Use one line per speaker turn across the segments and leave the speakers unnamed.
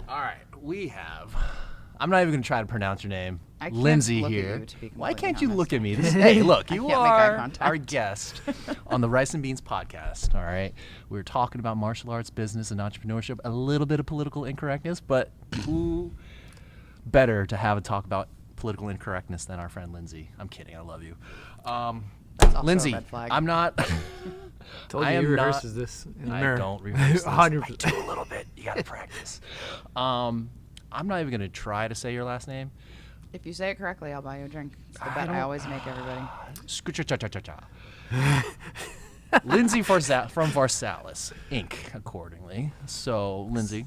All right, we have. I'm not even going to try to pronounce your name.
I can't
Lindsay
look at
here.
you, to be
Why
completely
can't you
honest.
look at me? Hey, look, you
can't make eye
are
contact.
our guest on the Rice and Beans podcast. All right, we're talking about martial arts, business, and entrepreneurship. A little bit of political incorrectness, but who better to have a talk about political incorrectness than our friend Lindsay? I'm kidding. I love you.
That's also
Lindsay,
a red flag.
I'm not.
Told
I
you
am
he
not-
rehearses this in the
I
mirror.
don't rehearse this.
100%.
I do a little bit. You got to practice. I'm not even going to try to say your last name.
If you say it correctly, I'll buy you a drink. It's the
I
bet I
don't-
always make everybody.
Scoocha-cha-cha-cha-cha. Lindsay from Varsalus, Inc., accordingly. So, Lindsay,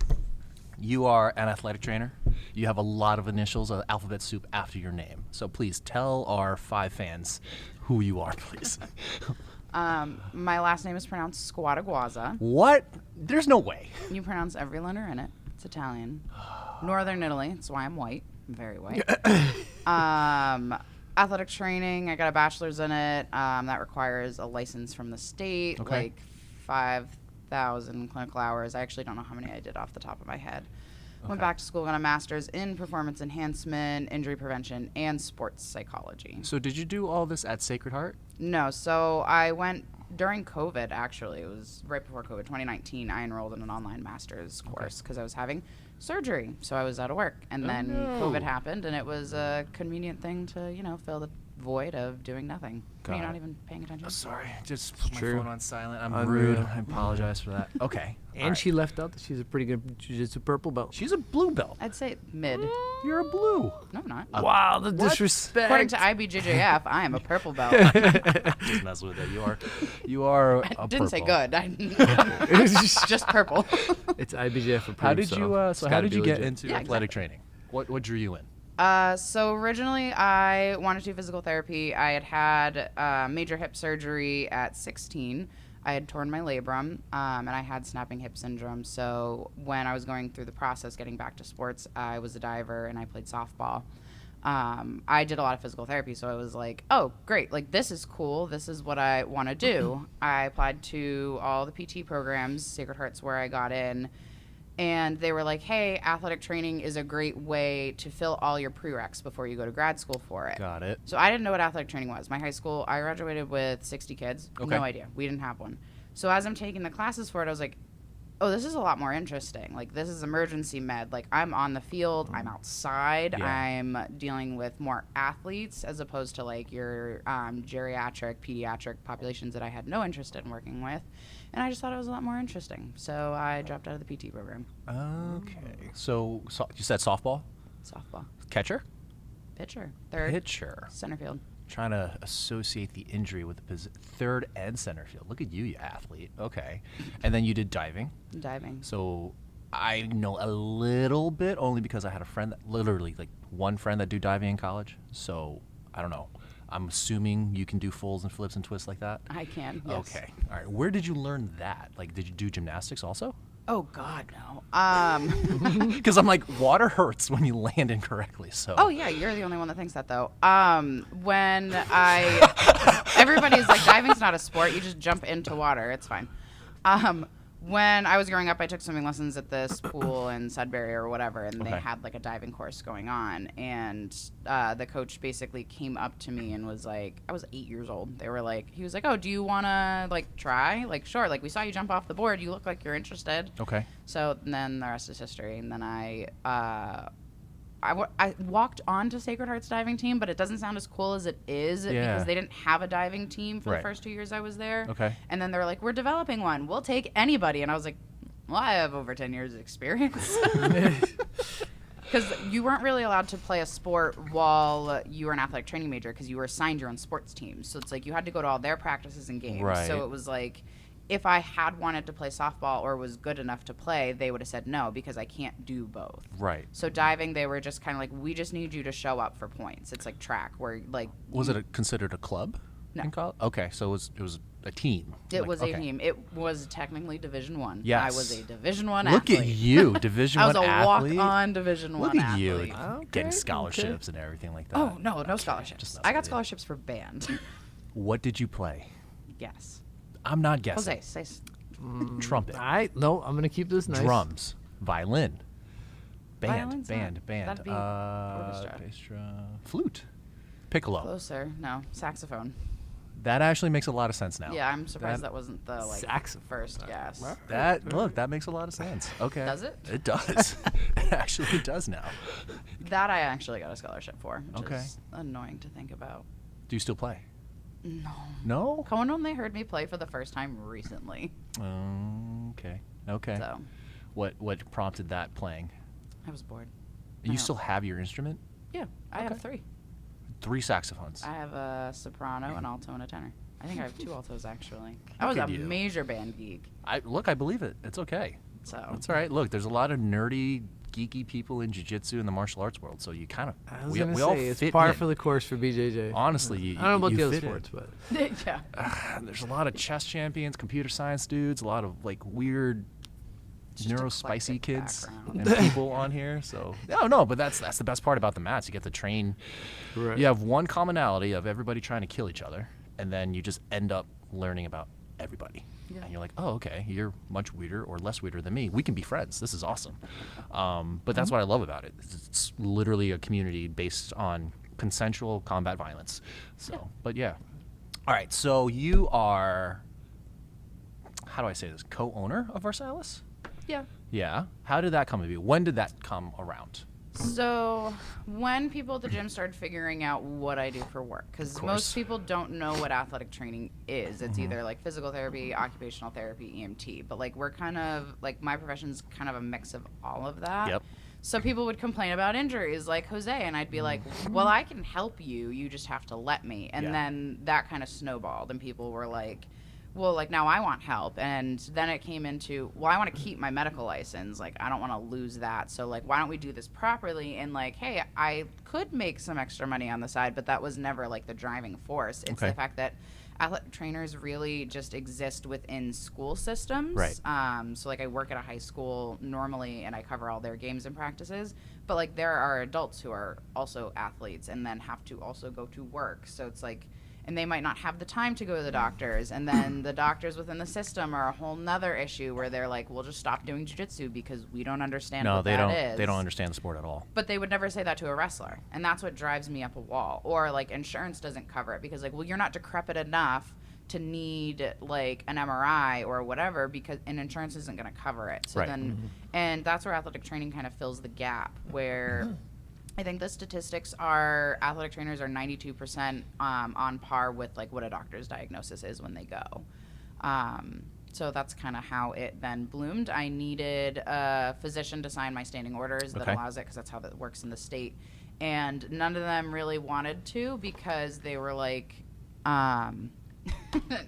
you are an athletic trainer. You have a lot of initials, alphabet soup after your name. So please tell our 5 fans who you are, please.
My last name is pronounced Scuoteguazza.
What? There's no way.
You pronounce every letter in it. It's Italian. Northern Italy. That's why I'm white. I'm very white. Athletic training. I got a bachelor's in it. That requires a license from the state.
Okay.
Like 5,000 clinical hours. I actually don't know how many I did off the top of my head. Went
Okay.
back to school, got a master's in performance enhancement, injury prevention, and sports psychology.
So did you do all this at Sacred Heart?
No, so I went during COVID, actually. It was right before COVID, 2019. I enrolled in an online master's course because I was having surgery. So I was out of work. And then
no.
COVID happened, and it was a convenient thing to, fill the void of doing nothing.
Got
You're
it.
not even paying attention.
Sorry, just put my
true.
phone on silent. I'm
Unreal.
rude. I apologize for that. Okay.
And
all right.
she left out that she's a pretty good jiu-jitsu purple belt.
She's a blue belt.
I'd say mid.
You're a blue.
No, I'm not.
Wow, the
What?
disrespect.
According to IBJJF, I am a purple belt.
Just mess with it. You are a
Didn't say
purple.
good. Just purple.
It's IBJF approved.
How did you?
it's
So how
gotta
did
be
you get
legit.
into
Yeah,
athletic
exactly.
training? What drew you in?
So originally I wanted to do physical therapy. I had major hip surgery at 16. I had torn my labrum, and I had snapping hip syndrome. So when I was going through the process getting back to sports, I was a diver and I played softball. I did a lot of physical therapy, so I was like, oh, great. Like, this is cool. This is what I want to do. I applied to all the PT programs. Sacred Heart's where I got in. And they were like, hey, athletic training is a great way to fill all your prereqs before you go to grad school for it.
Got it.
So I didn't know what athletic training was. My high school, I graduated with 60 kids.
Okay.
No idea. We didn't have one. So as I'm taking the classes for it, I was like, oh, this is a lot more interesting. Like, this is emergency med. Like, I'm on the field. I'm outside.
Yeah.
I'm dealing with more athletes as opposed to, like, your geriatric, pediatric populations that I had no interest in working with. And I just thought it was a lot more interesting. So I dropped out of the PT program.
Okay. So you said softball,
Softball.
catcher,
Pitcher. Third.
pitcher.
Center field.
Trying to associate the injury with the third and center field. Look at you athlete. Okay. And then you did diving.
Diving.
So I know a little bit only because I had a friend that literally like one friend that do diving in college. So I don't know. I'm assuming you can do fulls and flips and twists like that.
I can. Yes.
Okay. All right. Where did you learn that? Like, did you do gymnastics also?
Oh, God, no.
Because I'm like, water hurts when you land incorrectly. So.
Oh, yeah, you're the only one that thinks that, though. Everybody's like, diving's not a sport. You just jump into water. It's fine. When I was growing up, I took swimming lessons at this pool in Sudbury or whatever, and they
Okay.
had like a diving course going on. And the coach basically came up to me and was like, I was 8 years old. He was like, oh, do you want to like try? Like, sure. Like, we saw you jump off the board. You look like you're interested.
Okay.
So then the rest is history. And then I walked on to Sacred Heart's diving team, but it doesn't sound as cool as it is
Yeah.
because they didn't have a diving team for
Right.
the first 2 years I was there.
Okay.
And then they were like, we're developing one. We'll take anybody. And I was like, well, I have over 10 years of experience. Because you weren't really allowed to play a sport while you were an athletic training major because you were assigned your own sports team. So it's like you had to go to all their practices and games.
Right.
So it was like, if I had wanted to play softball or was good enough to play, they would have said no because I can't do both.
Right.
So diving, they were just kind of like, we just need you to show up for points. It's like track where like
Was it considered a club?
No.
In college? Okay, so it was a team.
it
Like,
was
okay.
a team. It was technically Division One.
Yes.
I was a Division One
Look
athlete.
at you, Division
I
One
was a
athlete.
walk-on Division
Look
One
at you,
athlete.
getting
Okay,
scholarships and everything like that.
Oh no, no
Okay,
scholarships.
just
I got
messing with you.
scholarships for band.
What did you play?
Yes.
I'm not guessing.
Jose, say
Trumpet,
No, I'm gonna keep this nice.
drums, violin,
Violin's
band.
That'd be orchestra.
Flute. Piccolo.
Closer. No, saxophone.
That actually makes a lot of sense now.
Yeah, I'm surprised that wasn't the
Saxophone.
first guess.
That makes a lot of sense. Okay.
Does it?
It does. It actually does now.
That I actually got a scholarship for, which
Okay.
is annoying to think about.
Do you still play?
No.
No?
Cohen only heard me play for the first time recently.
Okay. Okay.
So
What prompted that playing?
I was bored.
You still have your instrument?
Yeah, I have
Okay.
3.
3 saxophones.
I have a soprano, an alto, and a tenor. I think I have 2 altos actually. I
Look
was
at
a
you.
major band geek.
I believe it. It's okay.
So
That's all right. Look, there's a lot of nerdy, geeky people in jiu-jitsu and the martial arts world, so you kind of
I was
we
gonna
all
say it's
fit
par
in.
for the course for BJJ.
Honestly, you,
I don't know about
you
the other
fit in.
sports, but
yeah.
There's a lot of chess champions, computer science dudes, a lot of like weird
Just
neurospicy
eclectic
kids
background.
and people on here. So no, but that's the best part about the mats. You get to train.
right.
You have one commonality of everybody trying to kill each other, and then you just end up learning about everybody.
Yeah.
And you're like, oh, okay, you're much weirder or less weirder than me. We can be friends. This is awesome. But that's what I love about it. It's literally a community based on consensual combat violence. So, but yeah. All right, so you are, how do I say this, co-owner of Varsalus?
Yeah.
Yeah. How did that come to be? When did that come around?
So when people at the gym started figuring out what I do for work, because
course.
most people don't know what athletic training is. It's either like physical therapy, occupational therapy, EMT. But like we're kind of like my profession's kind of a mix of all of that.
Yep.
So people would complain about injuries like Jose, and I'd be like, well, I can help you. You just have to let me. And
Yeah.
then that kind of snowballed, and people were like, well, like now I want help. And then it came into, well, I want to keep my medical license. Like, I don't want to lose that. So, like, why don't we do this properly? And, like, hey, I could make some extra money on the side, but that was never, like, the driving force. It's
Okay.
the fact that athletic trainers really just exist within school systems.
Right.
So, like, I work at a high school normally, and I cover all their games and practices. But, like, there are adults who are also athletes and then have to also go to work. So it's like, and they might not have the time to go to the doctors, and then the doctors within the system are a whole nother issue where they're like, we'll just stop doing jiu-jitsu because we don't understand
No,
what
they
that
don't.
is.
They don't understand the sport at all.
But they would never say that to a wrestler, and that's what drives me up a wall. Or like insurance doesn't cover it because like, well, you're not decrepit enough to need like an MRI or whatever because and insurance isn't going to cover it. So
Right.
then, and that's where athletic training kind of fills the gap where. I think the statistics are athletic trainers are 92% on par with like what a doctor's diagnosis is when they go. So that's kind of how it then bloomed. I needed a physician to sign my standing orders that
Okay.
allows it because that's how that works in the state. And none of them really wanted to because they were like,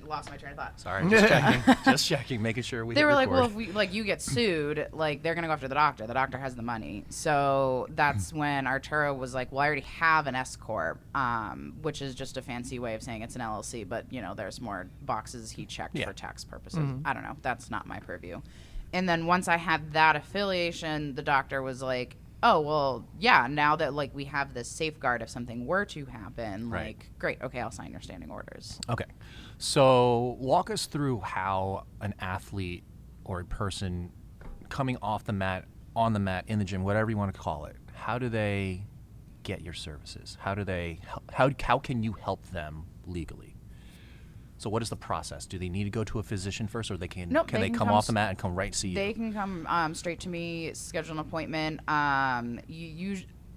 lost my train of thought.
Sorry, just checking. Just checking, making sure we
They
hit
were like,
record.
well, if we like you get sued, like they're gonna go after the doctor. The doctor has the money. So that's when Arturo was like, well, I already have an S corp, which is just a fancy way of saying it's an LLC. But you know, there's more boxes he checked
Yeah.
for tax purposes. I don't know. That's not my purview. And then once I had that affiliation, the doctor was like, oh, well, yeah, now that like we have this safeguard if something were to happen,
Right.
like great, okay, I'll sign your standing orders.
Okay. So walk us through how an athlete or a person coming off the mat, on the mat, in the gym, whatever you want to call it, how do they get your services? How do they how can you help them legally? So what is the process? Do they need to go to a physician first, or can
Nope,
they
they can
come
come
off the mat and come right see you?
They can come straight to me, schedule an appointment.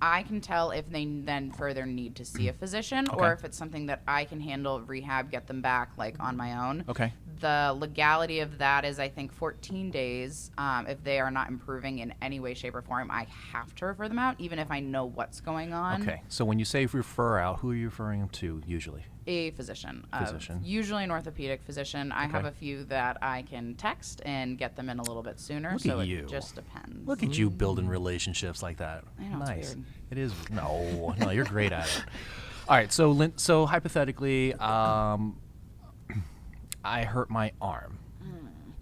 I can tell if they then further need to see a physician
Okay.
or if it's something that I can handle, rehab, get them back like on my own.
Okay.
The legality of that is I think 14 days. If they are not improving in any way, shape, or form, I have to refer them out, even if I know what's going on.
Okay. So when you say refer out, who are you referring them to usually?
A physician.
Physician.
Usually an orthopedic physician. I have
Okay.
a few that I can text and get them in a little bit sooner.
Look
so
at
it
you.
just depends.
Look at you building relationships like that.
I know, it's
Nice.
weird.
It is. No, you're great at it. All right. So, so hypothetically, I hurt my arm,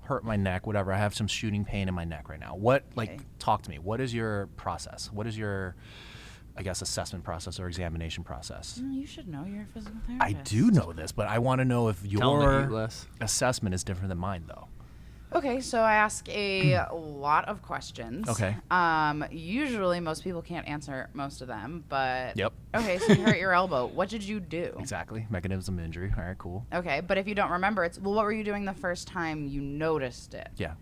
hurt my neck, whatever. I have some shooting pain in my neck right now. What,
Okay.
like, talk to me. What is your process? What is your, I guess, assessment process or examination process?
You should know. You're a physical
I
therapist.
do know this, but I want to know if
Tell 'em to eat
your
less.
assessment is different than mine, though.
Okay, so I ask a lot of questions.
Okay.
Usually most people can't answer most of them, but
Yep.
Okay, so you hurt your elbow. What did you do?
Exactly. Mechanism of injury. All right, cool.
Okay, but if you don't remember, it's well, what were you doing the first time you noticed it?
Yeah.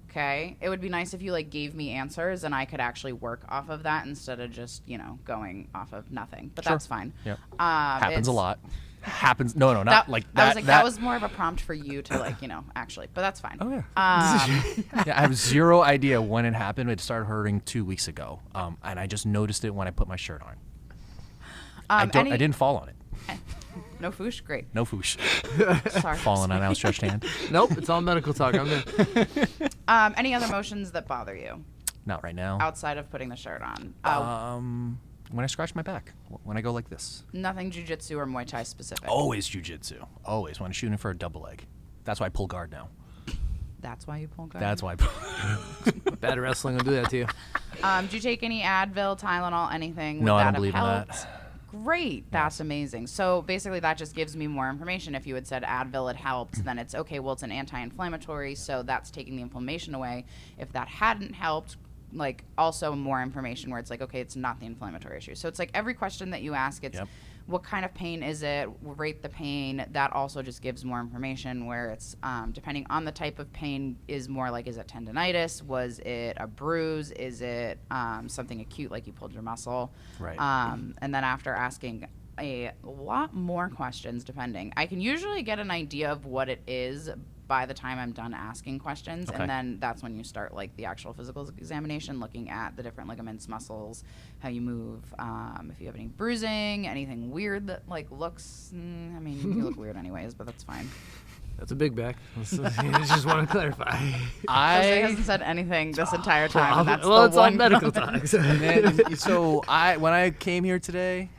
Okay, it would be nice if you like gave me answers and I could actually work off of that instead of just going off of nothing. But
Sure.
That's fine.
Yep. Happens a lot. Happens. No, not
That,
like
I was
that.
like,
that
that was more of a prompt for you to actually, but that's fine.
Oh yeah.
Um,
Yeah, I have zero idea when it happened. It started hurting 2 weeks ago, and I just noticed it when I put my shirt on. I didn't fall on it.
No foosh? Great.
No foosh.
Sorry.
Falling on outstretched hand.
Nope, it's all medical talk. I'm there.
Any other motions that bother you
Not right now.
outside of putting the shirt on?
When I scratch my back, when I go like this.
Nothing jujitsu or Muay Thai specific.
Always jujitsu. Always when I'm shooting for a double leg. That's why I pull guard now.
That's why you pull guard?
That's why.
Bad wrestling will do that to you.
Do you take any Advil, Tylenol, anything?
No,
Would
I
that
don't
have
believe in that.
helped? Great. That's amazing. So basically that just gives me more information. If you had said Advil had helped, then it's okay, well, it's an anti-inflammatory, so that's taking the inflammation away. If that hadn't helped, like also more information where it's like, okay, it's not the inflammatory issue. So it's like every question that you ask, it's what kind of pain is it? Rate the pain. That also just gives more information where it's depending on the type of pain is more like, is it tendonitis? Was it a bruise? Is it something acute like you pulled your muscle?
Right.
And then after asking a lot more questions, depending, I can usually get an idea of what it is by the time I'm done asking questions.
Okay.
And then that's when you start like the actual physical examination, looking at the different ligaments, muscles, how you move, if you have any bruising, anything weird that like looks, I mean, you look weird anyways, but that's fine.
That's a big back. I just want to clarify.
Jose hasn't said anything this entire time, and that's
well,
the
it's all
one
medical talk.
So when I came here today,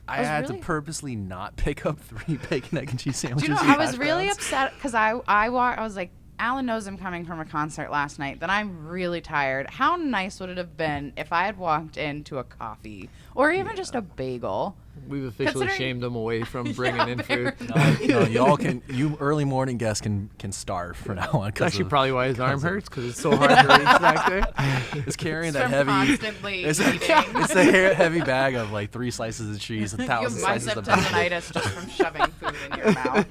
I had
really-
to purposely not pick up 3 bacon, egg, and cheese
Do
sandwiches.
you know,
and
I was
hash
really
browns.
upset because I was like, Alan knows I'm coming from a concert last night, that I'm really tired. How nice would it have been if I had walked into a coffee or even just a bagel?
We've officially
Considering-
shamed them away from bringing in food.
No, y'all can. You early morning guests can starve from now on.
That's actually probably why his arm hurts, because it's so hard to reach back there.
It's carrying
From
that heavy.
constantly
It's,
eating.
it's a heavy bag of like 3 slices of cheese, and
You have
1,000 slices
bicep
of bacon.
tendonitis just from shoving food in your mouth.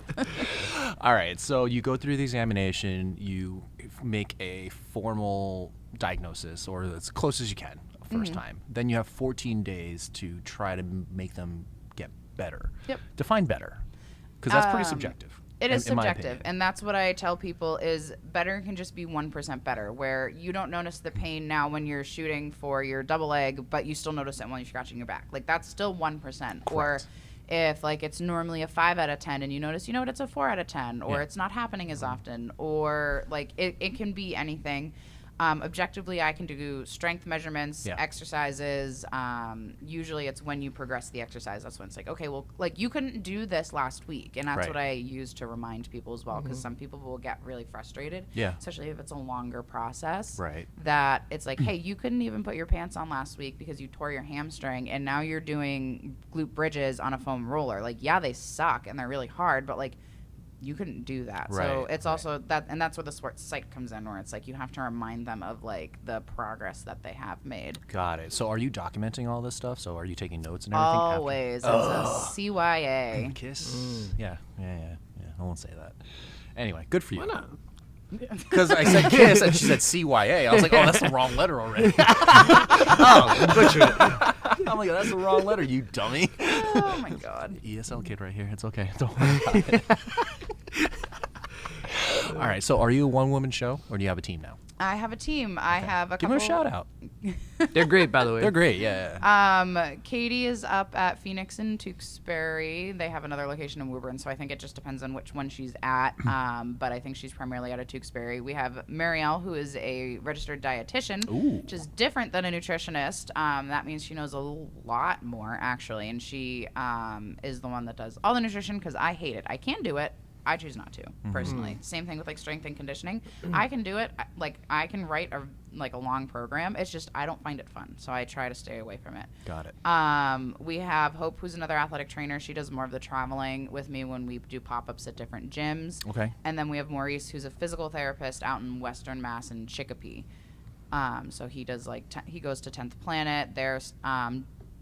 All right, so you go through the examination, you make a formal diagnosis, or as close as you can, first time. Then you have 14 days to try to make them get better.
Yep.
Define better, because that's pretty subjective.
It is
in my
subjective,
opinion.
and that's what I tell people is better can just be 1% better, where you don't notice the pain now when you're shooting for your double leg, but you still notice it when you're scratching your back. Like, that's still 1%. Or
Correct.
if, like, it's normally a 5 out of 10 and you notice, it's a 4 out of 10, or
Yeah.
it's not happening as often, or, like, it can be anything. Objectively, I can do strength measurements,
Yeah.
exercises. Usually it's when you progress the exercise. That's when it's like, okay, well, like you couldn't do this last week. And that's
Right.
what I use to remind people as well. Because some people will get really frustrated,
Yeah.
especially if it's a longer process.
Right.
That it's like, hey, you couldn't even put your pants on last week because you tore your hamstring. And now you're doing glute bridges on a foam roller. Like, yeah, they suck and they're really hard, but like, you couldn't do that. So
Right,
it's
right.
also that, and that's where the sports psych comes in, where it's like you have to remind them of like the progress that they have made.
Got it. So are you documenting all this stuff? So are you taking notes and everything? after?
Always. It's a CYA.
Kiss. Yeah. I won't say that. Anyway, good for you.
Why not?
Because I said kiss and she said CYA. I was like, oh, that's the wrong letter already.
Oh, butchered it.
I'm like, that's the wrong letter, you dummy.
Oh my God.
ESL kid right here. It's okay. Don't worry about it. All right. So are you a one-woman show, or do you have a team now?
I have a team. I have a
Give
couple.
them a shout out.
They're great, by the way.
They're great. Yeah.
Katie is up at Phoenix and Tewksbury. They have another location in Woburn, so I think it just depends on which one she's at. But I think she's primarily out of Tewksbury. We have Marielle, who is a registered dietitian,
Ooh.
which is different than a nutritionist. That means she knows a lot more, actually, and she is the one that does all the nutrition because I hate it. I can do it. I choose not to, personally. Same thing with like strength and conditioning. I can do it. I can write a like a long program. It's just I don't find it fun, so I try to stay away from it.
Got it.
We have Hope, who's another athletic trainer. She does more of the traveling with me when we do pop-ups at different gyms.
Okay.
And then we have Maurice, who's a physical therapist out in Western Mass in Chicopee. So he does like he goes to 10th Planet. There's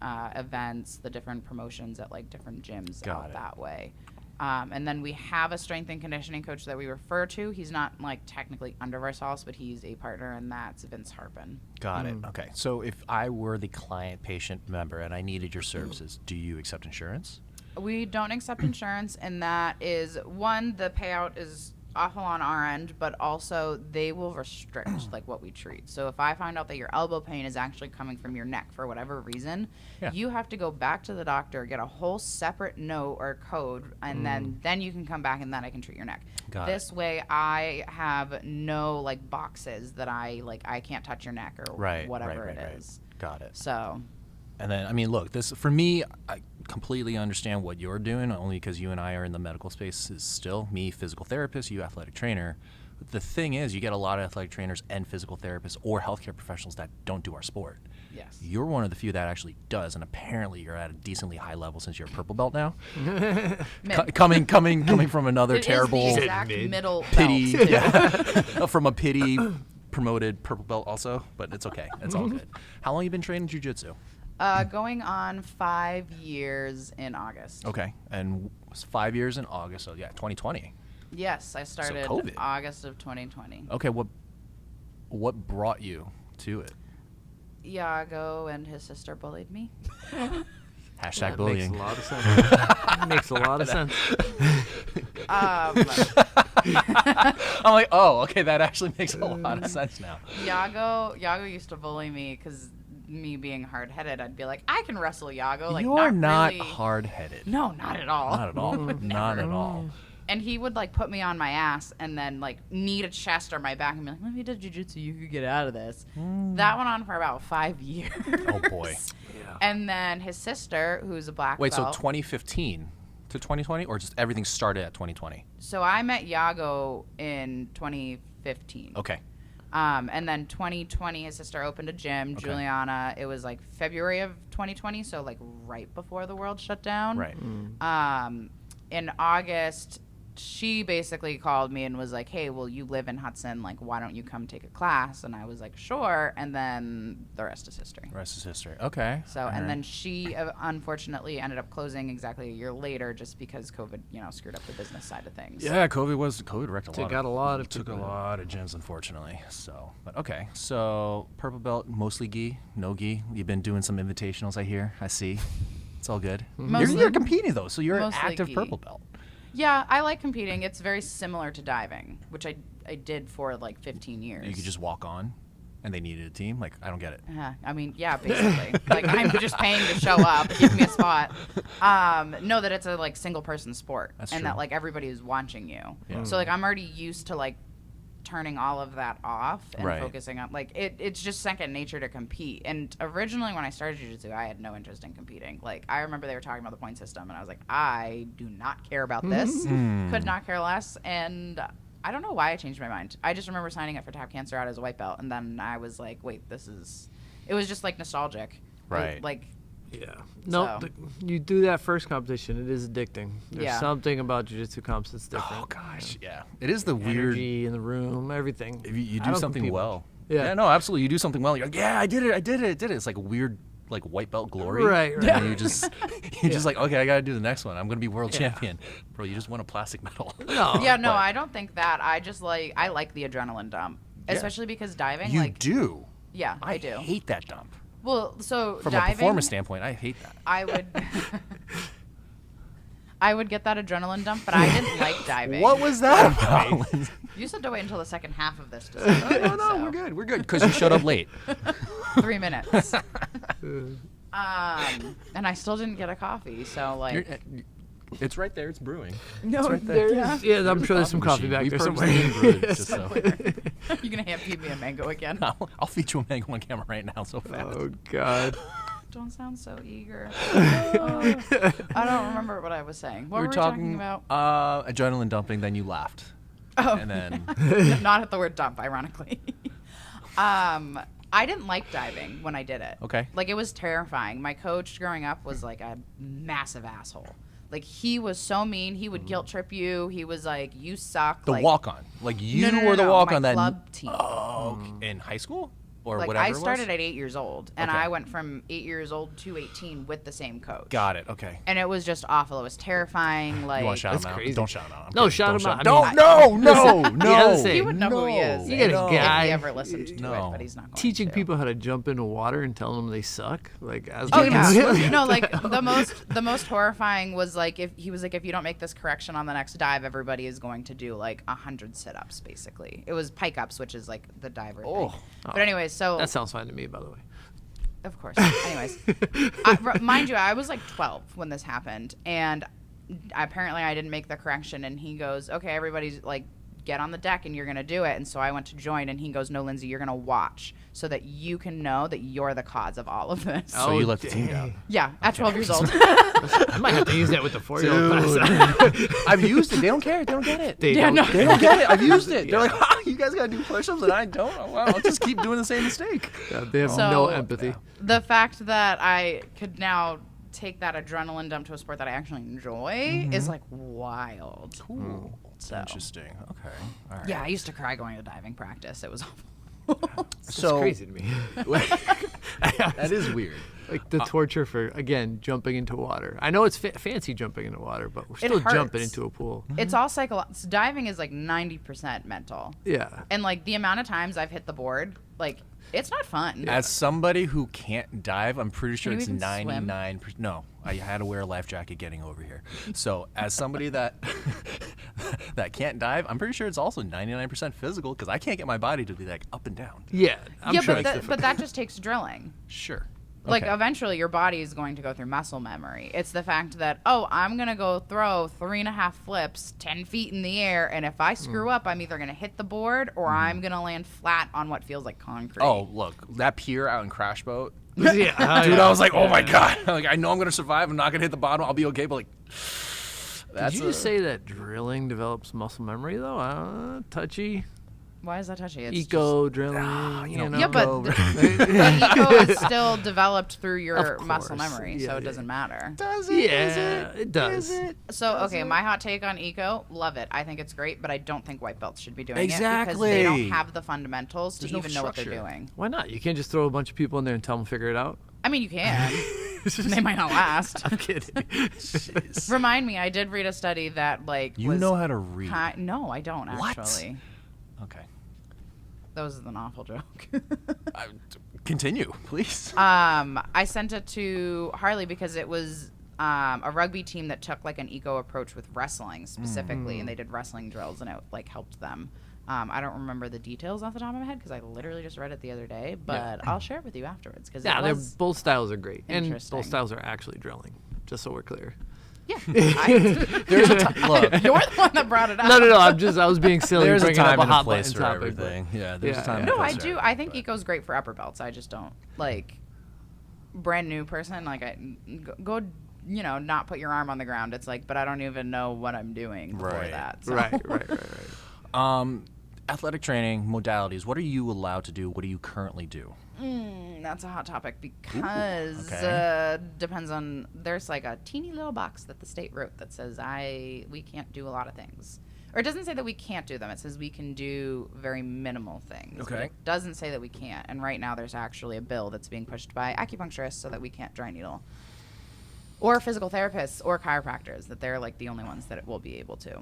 events, the different promotions at like different gyms
Got it.
that way. And then we have a strength and conditioning coach that we refer to. He's not like technically under Varsalus, but he's a partner, and that's Vince Harpin.
Got it. Okay. So if I were the client patient member and I needed your services, do you accept insurance?
We don't accept insurance, and that is one, the payout is awful on our end, but also they will restrict like what we treat. So if I find out that your elbow pain is actually coming from your neck for whatever reason, you have to go back to the doctor, get a whole separate note or code, and then you can come back and then I can treat your neck. This way I have no like boxes that I can't touch your neck or whatever it is.
Got it.
So
And then, I mean, look, this for me, I completely understand what you're doing, only because you and I are in the medical space. Is still me, physical therapist, you athletic trainer. But the thing is, you get a lot of athletic trainers and physical therapists or healthcare professionals that don't do our sport.
yes.
You're one of the few that actually does, and apparently you're at a decently high level since you're a purple belt now. Coming from another terrible
It is the exact middle
pity,
belt.
from a pity promoted purple belt also, but it's okay. It's all good. How long you been training jiu-jitsu?
Going on 5 years in August.
Okay, and 5 years in August, so yeah, 2020.
Yes, I started
COVID.
August of 2020.
Okay, what brought you to it?
Iago and his sister bullied me.
Hashtag
That
bullying.
makes a lot of sense. Makes a lot of sense.
I'm like, oh, okay, that actually makes a lot of sense now.
Iago used to bully me because me being hard-headed, I'd be like, I can wrestle Iago. Like,
You're not
really.
hard-headed.
No, not at all.
Not at all. Not at all.
And he would like put me on my ass and then like knee a chest or my back and be like, if you did jiu-jitsu, you could get out of this. That went on for about 5 years.
Oh boy.
Yeah.
And then his sister, who's a black
Wait, so
belt.
2015 to 2020, or just everything started at 2020?
So I met Iago in 2015.
Okay.
And then 2020, his sister opened a gym,
Okay.
Juliana. It was like February of 2020, so like right before the world shut down.
Right.
In August, she basically called me and was like, hey, well, you live in Hudson. Like, why don't you come take a class? And I was like, sure. And then the rest is history.
The rest is history. Okay.
So,
All
and
right.
then she unfortunately ended up closing exactly a year later just because COVID, screwed up the business side of things.
Yeah, COVID wrecked a lot.
Took out a lot of
took a
people.
lot of gyms, unfortunately. So, but okay. So purple belt, mostly gi, no gi. You've been doing some invitationals, I hear. I see. It's all good.
Mostly-
You're competing though, so you're an
mostly
active
gi.
purple belt.
Yeah, I like competing. It's very similar to diving, which I did for like 15 years.
You could just walk on, and they needed a team. Like, I don't get it.
I mean, yeah, basically. Like, I'm just paying to show up, give me a spot. Know that it's a like single person sport,
That's
and
true.
that like everybody is watching you.
Yeah.
So like I'm already used to like turning all of that off and
Right.
focusing on like it's just second nature to compete. And originally when I started jiu-jitsu, I had no interest in competing. Like I remember they were talking about the point system, and I was like, I do not care about this. Could not care less. And I don't know why I changed my mind. I just remember signing up for Tap Cancer out as a white belt, and then I was like, wait, it was just like nostalgic.
Right.
Like,
Yeah. No,
So-
you do that first competition, it is addicting. There's
Yeah.
something about jiu-jitsu comps that's different.
Oh gosh, yeah. It is the weird.
Energy in the room, everything.
If you
I
do
don't
something
compete
well.
much. Yeah.
No, absolutely. You do something well. You're like, yeah, I did it. It's like a weird, like white belt glory.
Right.
And you just, like, okay, I got to do the next one. I'm going to be world champion. Bro, you just won a plastic medal.
No.
yeah, no,
but-
I don't think that. I just I like the adrenaline dump, especially because diving.
You
like,
do.
yeah, I do.
hate that dump.
Well, so
From
diving,
a performance standpoint, I hate that.
I would get that adrenaline dump, but I didn't like diving.
What was that about?
You said to wait until the second half of this to say.
No,
so,
we're good. We're good because you showed up late.
3 minutes. And I still didn't get a coffee, so like.
It's right there. It's brewing.
No,
it's right there.
Yeah, I'm sure there's some coffee back
We
there
purposely
somewhere.
didn't brew it, just so.
You're gonna hand feed me a mango again.
I'll feed you a mango on camera right now so fast.
Oh God.
Don't sound so eager. I don't remember what I was saying. What were we talking about?
Adrenaline dumping, then you laughed.
Oh.
And then,
Not at the word dump, ironically. I didn't like diving when I did it.
Okay.
Like, it was terrifying. My coach growing up was like a massive asshole. Like, he was so mean. He would guilt trip you. He was like, "You suck."
The
like,
walk-on. Like, you
no,
were the walk-on
my
that.
club team.
Oh, in high school or
Like,
whatever.
I
it was?
started at 8 years old, and
Okay.
I went from 8 years old to 18 with the same coach.
Got it. Okay.
And it was just awful. It was terrifying. Like,
You want to shout
That's
him out?
crazy.
Don't shout him out. I'm
No,
kidding.
shout
Don't
him out. I
Don't.
mean,
No.
Yeah, say,
he would know who he is.
You got a
no.
guy
if he ever listened to
No.
it, but he's not going
teaching
to.
people how to jump into water and telling them they suck. Like, as
Oh
kids.
yeah, no. Like the most horrifying was like if he was like, if you don't make this correction on the next dive, everybody is going to do like 100 sit-ups. Basically, it was pike ups, which is like the diver thing. But anyways, so
That sounds fine to me, by the way.
of course. Anyways, mind you, I was like 12 when this happened, and apparently I didn't make the correction. And he goes, "Okay, everybody's like, get on the deck and you're gonna do it." And so I went to join, and he goes, "No, Lindsay, you're gonna watch so that you can know that you're the cause of all of this."
So you let the team down.
Yeah, at 12 years old.
I might have to use that with the 4-year-old class.
I've used it. They don't care. They don't get it.
They
Yeah,
don't.
no.
They don't get it. I've used it. They're like, "Oh, you guys gotta do push-ups and I don't. Oh, wow, I'll just keep doing the same mistake."
Yeah, they have
So-
no empathy.
The fact that I could now take that adrenaline dump to a sport that I actually enjoy is like wild.
Cool.
So
Interesting. Okay. All right.
yeah, I used to cry going to diving practice. It was awful.
It's
So
crazy to me.
that is weird.
Like the torture for, again, jumping into water. I know it's fancy jumping into water, but we're still jumping
hurts.
into a pool.
It's all psychological. Diving is like 90% mental.
Yeah.
And like the amount of times I've hit the board, like it's not fun.
As somebody who can't dive, I'm pretty sure
Can you
it's
even swim?
99%. No, I had to wear a life jacket getting over here. So as somebody that that can't dive, I'm pretty sure it's also 99% physical because I can't get my body to be like up and down.
Yeah. I'm
yeah,
sure
but,
it's
but that just takes drilling.
Sure.
Like,
Okay.
eventually your body is going to go through muscle memory. It's the fact that, oh, I'm going to go throw 3.5 flips 10 feet in the air, and if I screw up, I'm either going to hit the board or I'm going to land flat on what feels like concrete.
Oh, look, that pier out in Crash Boat.
yeah.
Dude, I was like, oh my God. Like, I know I'm going to survive. I'm not going to hit the bottom. I'll be okay. But, like,
Did you just say that drilling develops muscle memory, though? Touchy.
Why is that touchy? It's
Eco drilling.
you know,
Yeah, but
Go over.
the eco is still developed through your
Of
muscle
course.
memory,
Yeah,
so it
yeah.
doesn't matter.
Does it?
Yeah, it does.
So, okay, my hot take on eco, love it. I think it's great, but I don't think white belts should be doing it because
Exactly.
they don't have the fundamentals to
There's no
even know what they're
structure.
doing.
Why not? You can't just throw a bunch of people in there and tell them to figure it out.
I mean, you can. They might not last.
I'm kidding.
Jeez.
Remind me, I did read a study that, like,
You
was
know how to read.
No, I don't,
What?
actually.
Okay.
That was an awful joke.
Continue, please.
I sent it to Harley because it was a rugby team that took like an eco approach with wrestling specifically, and they did wrestling drills, and it like helped them. I don't remember the details off the top of my head because I literally just read it the other day, but I'll share it with you afterwards because
Yeah,
it
they're,
was
both styles are great. And
interesting.
both styles are actually drilling, just so we're clear.
yeah.
There's a look.
You're the one that brought it up.
No. I was being silly.
There's a
bringing
time
up
and a
hot
place
button
for
topic, but-
everything. Yeah, there's a
Yeah,
time.
yeah.
and a
No, I
place for
do.
everything,
I think
but-
eco's great for upper belts. I just don't like brand new person. Like I go, not put your arm on the ground. It's like, but I don't even know what I'm doing before
Right.
that. So.
Right.
Athletic training modalities. What are you allowed to do? What do you currently do?
That's a hot topic because
okay.
depends on. There's like a teeny little box that the state wrote that says we can't do a lot of things, or it doesn't say that we can't do them. It says we can do very minimal things. but
Okay.
it doesn't say that we can't. And right now there's actually a bill that's being pushed by acupuncturists so that we can't dry needle, or physical therapists or chiropractors. That they're like the only ones that it will be able to.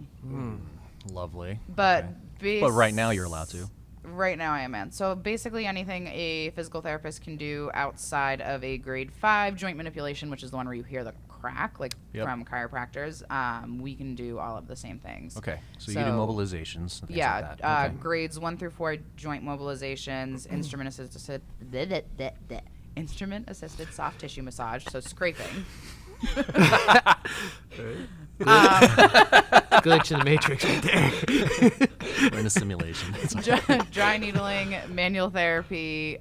Lovely.
But
But right now you're allowed to.
Right now I am, man. So basically anything a physical therapist can do outside of a grade 5 joint manipulation, which is the one where you hear the crack, like
Yep.
from chiropractors, we can do all of the same things.
Okay. So you can do mobilizations. And things
Yeah,
Like that. Okay.
grades 1 through 4 joint mobilizations, instrument assisted soft tissue massage, so scraping.
Glitch in the matrix right there.
We're in a simulation. It's
Dry needling, manual therapy,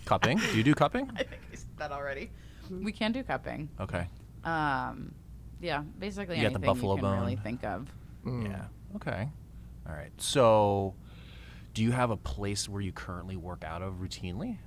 cupping. Do you do cupping?
I think I said that already. We can do cupping.
Okay.
Yeah, basically
You got the
anything
buffalo
you can really
bone.
think of.
Yeah. Okay. All right. So, do you have a place where you currently work out of routinely,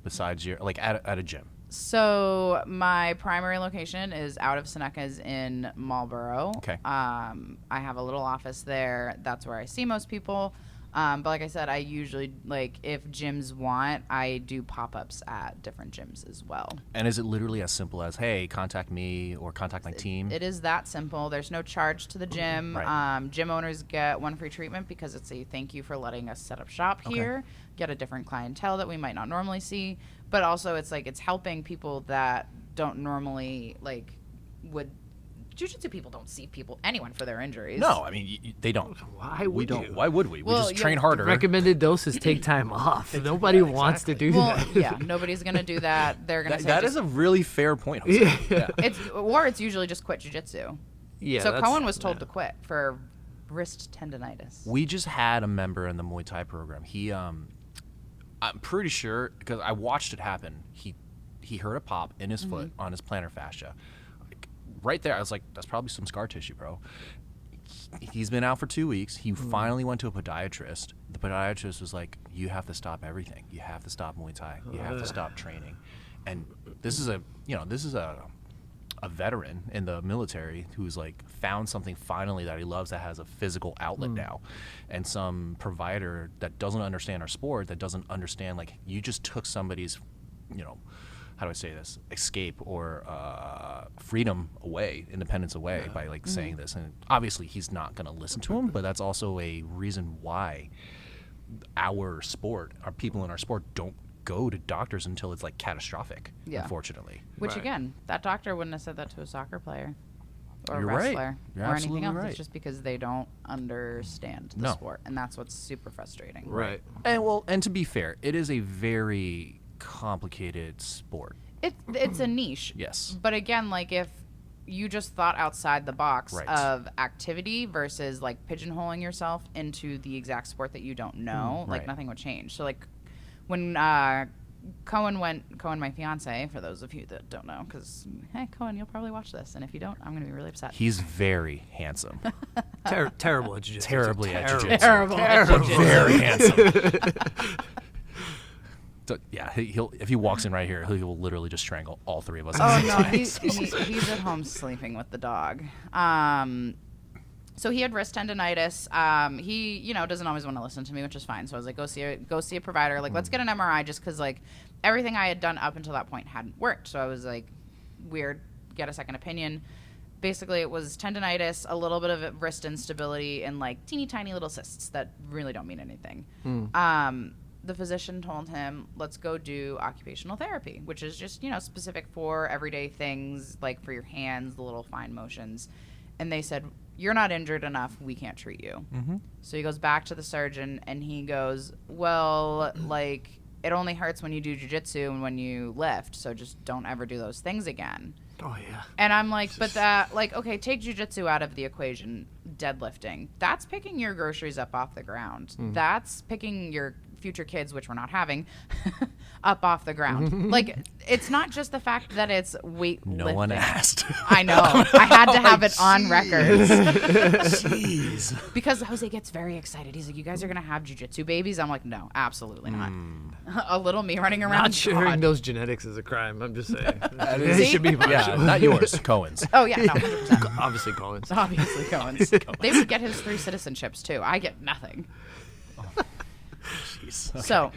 besides your like at a gym?
So my primary location is out of Seneca's in Marlboro.
Okay.
I have a little office there. That's where I see most people. But like I said, I usually, like, if gyms want, I do pop-ups at different gyms as well.
And is it literally as simple as, hey, contact me or contact my team?
It is that simple. There's no charge to the gym.
Right.
Gym owners get one free treatment because it's a thank you for letting us set up shop here, get a different clientele that we might not normally see. But also it's like it's helping people that don't normally, like, would... Jiu-jitsu people don't see anyone for their injuries.
No, I mean, they don't.
Why would you?
Why would we?
Well,
we just train harder.
Recommended doses take time off. Nobody wants to do
Well,
that.
yeah, nobody's going to do that. They're going to say
That is a really fair point, Jose.
Yeah.
It's usually just quit jiu-jitsu.
Yeah.
So Cohen was told to quit for wrist tendonitis.
We just had a member in the Muay Thai program. He, I'm pretty sure, because I watched it happen, he heard a pop in his foot on his plantar fascia. Right there, I was like, that's probably some scar tissue, bro. He's been out for 2 weeks. He finally went to a podiatrist. The podiatrist was like, you have to stop everything. You have to stop Muay Thai. You have to stop training. And this is a veteran in the military who's like found something finally that he loves that has a physical outlet now. And some provider that doesn't understand our sport, that doesn't understand, like, you just took somebody's, how do I say this, escape or freedom away, independence away by like saying this. And obviously he's not going to listen to him, but that's also a reason why our people in our sport don't go to doctors until it's like catastrophic, unfortunately.
Which again, that doctor wouldn't have said that to a soccer player or
You're
a wrestler
right. You're
or anything
absolutely
else.
right.
It's just because they don't understand the sport. And that's what's super frustrating.
Right.
And to be fair, it is a very complicated sport.
It's a niche.
Yes.
But again, like, if you just thought outside the box of activity versus like pigeonholing yourself into the exact sport that you don't know, like nothing would change. So like when Cohen, my fiance, for those of you that don't know, because hey, Cohen, you'll probably watch this, and if you don't, I'm gonna be really upset.
He's very handsome.
Terrible at jiu-jitsu.
Terribly at jiu-jitsu.
Terrible.
Very handsome. So, yeah, he'll if he walks in right here, he will literally just strangle all three of us.
Oh no, he's at home sleeping with the dog. So he had wrist tendonitis. He doesn't always want to listen to me, which is fine. So I was like, go see a provider. Like, let's get an MRI, just because like everything I had done up until that point hadn't worked. So I was like, weird, get a second opinion. Basically, it was tendonitis, a little bit of wrist instability, and like teeny tiny little cysts that really don't mean anything. The physician told him, let's go do occupational therapy, which is just, specific for everyday things, like for your hands, the little fine motions. And they said, you're not injured enough. We can't treat you. So he goes back to the surgeon and he goes, well, like, it only hurts when you do jiu-jitsu and when you lift. So just don't ever do those things again.
Oh, yeah.
And I'm like, but that, like, okay, take jiu-jitsu out of the equation. Deadlifting. That's picking your groceries up off the ground. That's picking your future kids, which we're not having, up off the ground. Like, it's not just the fact that it's weightlifting.
No one asked.
I know. I had to have it on record.
Jeez.
Because Jose gets very excited. He's like, you guys are going to have jiu-jitsu babies? I'm like, no, absolutely not. A little me running around.
Not sharing those genetics is a crime. I'm just saying.
See?
It should be
Yeah, not yours, Cohen's.
Oh, yeah, no, 100%.
Obviously Cohen's.
Obviously Cohen's. They would get his 3 citizenships, too. I get nothing.
Jeez. Okay.
So,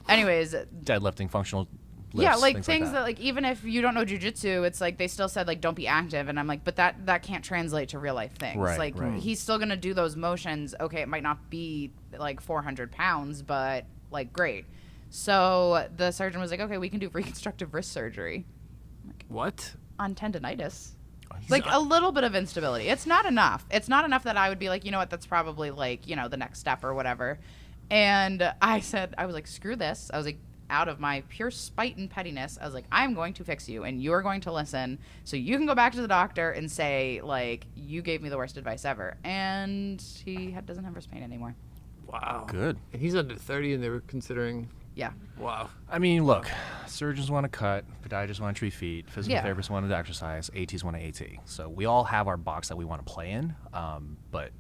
anyways.
Deadlifting, functional lifts,
Yeah, like things
like
that, like, even if you don't know jiu-jitsu, it's like they still said, like, don't be active. And I'm like, but that can't translate to real life things.
Right,
like,
right.
he's still going to do those motions. Okay, it might not be like 400 pounds, but like, great. So the surgeon was like, okay, we can do reconstructive wrist surgery.
What?
On tendonitis. Like a little bit of instability. It's not enough. It's not enough that I would be like, you know what, that's probably like, the next step or whatever. And I was like, screw this. I was like, out of my pure spite and pettiness, I was like, I'm going to fix you and you're going to listen. So you can go back to the doctor and say, like, you gave me the worst advice ever. And he doesn't have wrist pain anymore.
Wow.
Good.
And he's under 30 and they were considering...
Yeah.
Wow.
I mean, look, surgeons want to cut, podiatrists want to treat feet, physical
Yeah.
therapists want to exercise, ATs want to AT. So we all have our box that we want to play in, but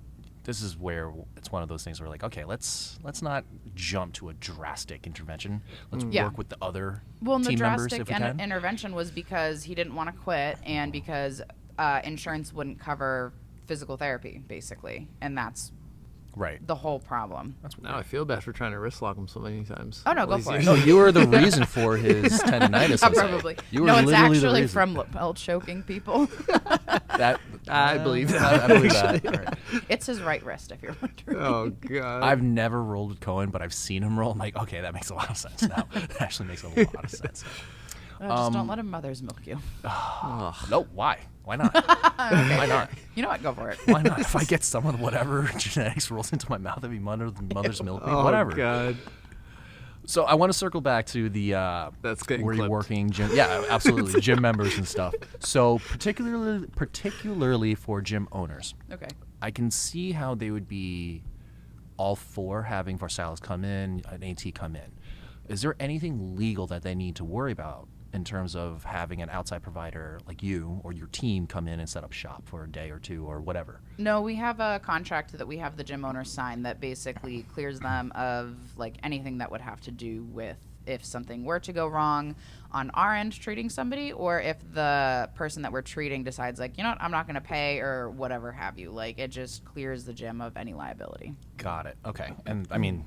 this is where it's one of those things where like, okay, let's not jump to a drastic intervention. Let's work with the other
Well, and the
team members
drastic
if we can.
intervention was because he didn't want to quit and because insurance wouldn't cover physical therapy, basically. And that's
Right.
the whole problem.
Now I feel bad for trying to wrist lock him so many times.
Oh, no, go for it.
No, you were the reason for his tendonitis.
Probably.
You were
No, it's
literally the
actually
reason.
from lapel choking people.
That
I believe that.
I believe that. All right.
It's his right wrist, if you're wondering.
Oh god.
I've never rolled with Cohen, but I've seen him roll. I'm like, okay, that makes a lot of sense now. That actually makes a lot of sense.
Just don't let him mother's milk you.
No, why? Why not? Why not?
You know what? Go for it.
Why not? If I get some of whatever genetics rolls into my mouth, that'd be mother's milk.
Oh
Whatever.
god.
So I want to circle back to the
That's getting
where you're
clipped.
working gym. Yeah, absolutely, gym members and stuff. So particularly for gym owners,
Okay.
I can see how they would be all for having Varsalus come in, an AT come in. Is there anything legal that they need to worry about in terms of having an outside provider like you or your team come in and set up shop for a day or two or whatever?
No, we have a contract that we have the gym owners sign that basically clears them of like anything that would have to do with if something were to go wrong on our end treating somebody, or if the person that we're treating decides like, you know what, I'm not going to pay or whatever have you. Like, it just clears the gym of any liability.
Got it. Okay. And I mean,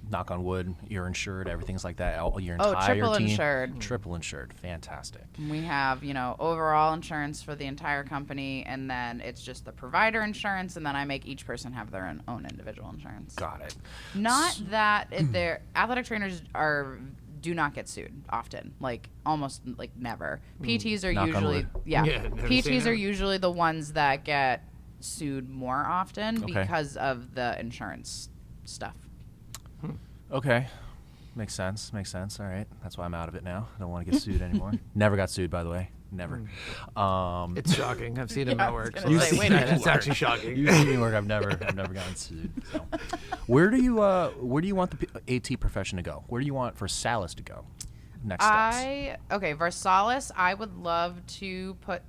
knock on wood, you're insured, everything's like that. Your entire
triple
team,
insured.
Triple insured. Fantastic.
We have, overall insurance for the entire company, and then it's just the provider insurance, and then I make each person have their own individual insurance.
Got it.
Not that their athletic trainers do not get sued often, like almost like never. PTs are
Knock on
usually
wood.
Yeah, never seen
PTs are
it.
usually the ones that get sued more often
Okay.
because of the insurance stuff.
Okay. Makes sense. All right. That's why I'm out of it now. I don't want to get sued anymore. Never got sued, by the way. Never.
It's shocking. I've seen him
Yeah,
at
I was
work.
gonna say, wait a minute.
It's actually shocking.
You see me work. I've never gotten sued. So. Where do you want the AT profession to go? Where do you want Varsalus to go? Next steps.
Varsalus, I would love to put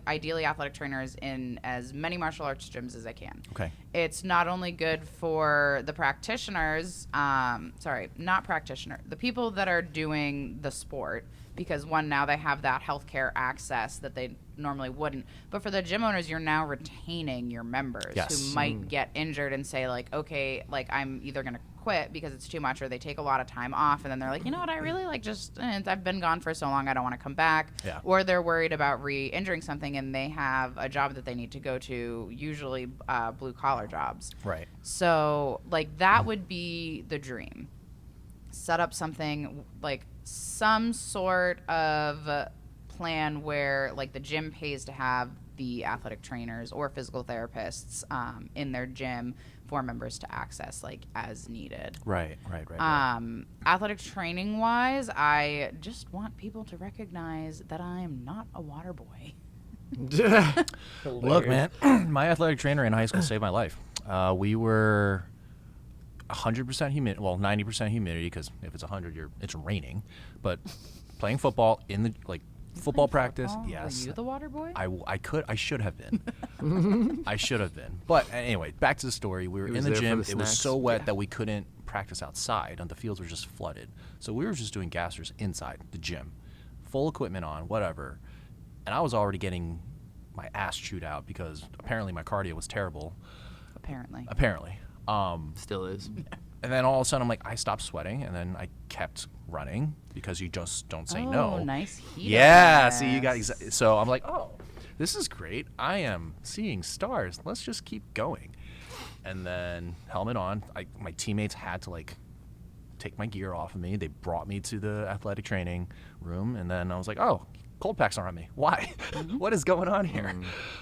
ideally athletic trainers in as many martial arts gyms as I can.
Okay.
It's not only good for the practitioners, the people that are doing the sport, because one, now they have that healthcare access that they normally wouldn't. But for the gym owners, you're now retaining your members
Yes.
who might get injured and say like, okay, like I'm either going to quit because it's too much, or they take a lot of time off and then they're like, you know what, I really I've been gone for so long, I don't want to come back.
Yeah.
Or they're worried about re-injuring something and they have a job that they need to go to, usually blue collar jobs.
Right.
So like that would be the dream. Set up something like some sort of plan where like the gym pays to have the athletic trainers or physical therapists in their gym for members to access like as needed.
Right.
Athletic training wise, I just want people to recognize that I am not a water boy.
Look, man, my athletic trainer in high school saved my life. We were 100% humidity, well, 90% humidity, because if it's 100, it's raining. But playing football in the football practice,
Football?
yes.
Were you the water boy?
I should have been. I should have been. But anyway, back to the story. We were
He
in
was
the
there for
gym.
the
It was
snacks.
so wet
Yeah.
that we couldn't practice outside, and the fields were just flooded. So we were just doing gassers inside the gym, full equipment on, whatever. And I was already getting my ass chewed out because apparently my cardio was terrible.
Apparently.
Still is.
And then all of a sudden, I'm like, I stopped sweating, and then I kept running because you just don't say no.
Oh, nice heat.
Yeah, see, you got so I'm like, oh, this is great. I am seeing stars. Let's just keep going. And then helmet on. My teammates had to take my gear off of me. They brought me to the athletic training room, and then I was like, oh, cold packs are on me. Why? What is going on here?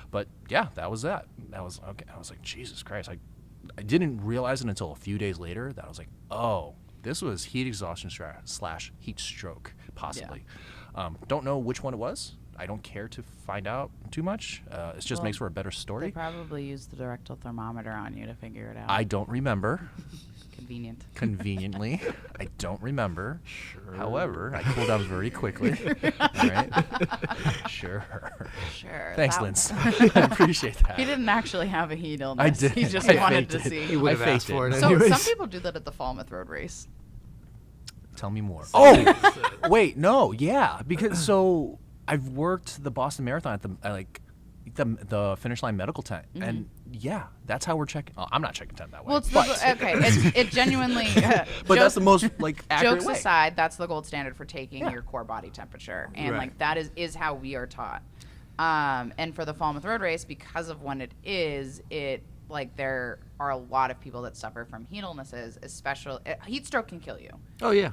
But yeah, that was that. That was okay. I was like, Jesus Christ. I didn't realize it until a few days later that I was like, oh, this was heat exhaustion / heat stroke, possibly. Don't know which one it was. I don't care to find out too much. It just makes for a better
They
story.
probably used the rectal thermometer on you to figure it out.
I don't remember.
Convenient.
Conveniently. I don't remember. Sure. However, I cooled down very quickly. All right. Sure.
Sure.
Thanks, Linz. I appreciate that.
He didn't actually have a heat illness.
I did.
He just
I
wanted
faked
to
it.
see.
He would have
I
asked
faked
for
it.
it
So
anyways.
some people do that at the Falmouth Road Race.
Tell me more. Oh, wait, no, yeah, because so I've worked the Boston Marathon at the finish line medical tent, and yeah, that's how we're checking. Oh, I'm not checking tent that way.
Well, it's
but,
okay. It genuinely.
but that's the most accurate
jokes
way.
aside, that's the gold standard for taking
Yeah.
your core body temperature, and
Right.
that is how we are taught. And for the Falmouth Road Race, because of when it is, there are a lot of people that suffer from heat illnesses, especially heat stroke can kill you.
Oh yeah.